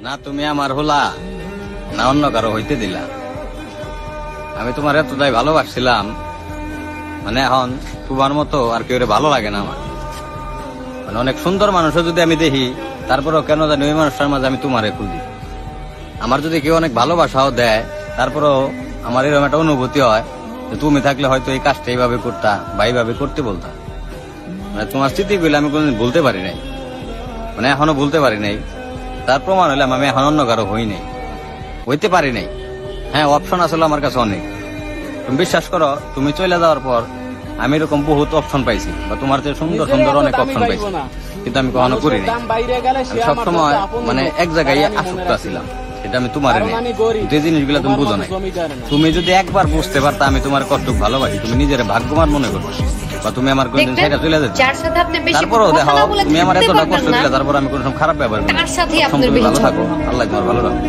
না তুমি আমার হলা না অন্য কারো হইতে দিলা। আমি তোমার এতটাই ভালোবাসছিলাম, মানে এখন তোমার মতো আর কেউ ভালো লাগে না আমার। মানে অনেক সুন্দর মানুষও যদি আমি দেখি, তারপরেও কেন জানি ওই মানুষটার মাঝে আমি তোমারে খুঁজি। আমার যদি কেউ অনেক ভালোবাসাও দেয়, তারপরেও আমার এরকম একটা অনুভূতি হয় যে তুমি থাকলে হয়তো এই কাজটা এইভাবে করতা বা এইভাবে করতে বলতা। মানে তোমার স্মৃতিগুলো আমি কোনোদিন ভুলতে পারি নাই, মানে এখনো ভুলতে পারি নাই। তার প্রমাণ হলাম আমি এখন অন্য কারো হই নাই, হইতে পারি নাই। হ্যাঁ, অপশন আসলে আমার কাছে অনেক। তুমি বিশ্বাস করো, তুমি চলে যাওয়ার পর আমি এরকম বহুত অপশন পাইছি, বা তোমার যে সুন্দর সুন্দর অনেক অপশন পাইছি, কিন্তু আমি কখনো করি নাই। আমি সবসময় মানে এক জায়গায় আসক্ত ছিলাম, সেটা আমি তোমার নেই। যে জিনিসগুলো তুমি বুঝো নাই, তুমি যদি একবার বুঝতে পারতা আমি তোমার কষ্ট ভালোবাসি, তুমি নিজের ভাগ্যবান মনে করো, বা তুমি আমার কোনদিন সেটা চলে যেতে। তারপরও দেখো, তুমি আমার এতটা কষ্ট দিলে, তারপর আমি কোনো খারাপ ব্যবহার করি। ভালো থাকো, আল্লাহ তোমার ভালো রাখো।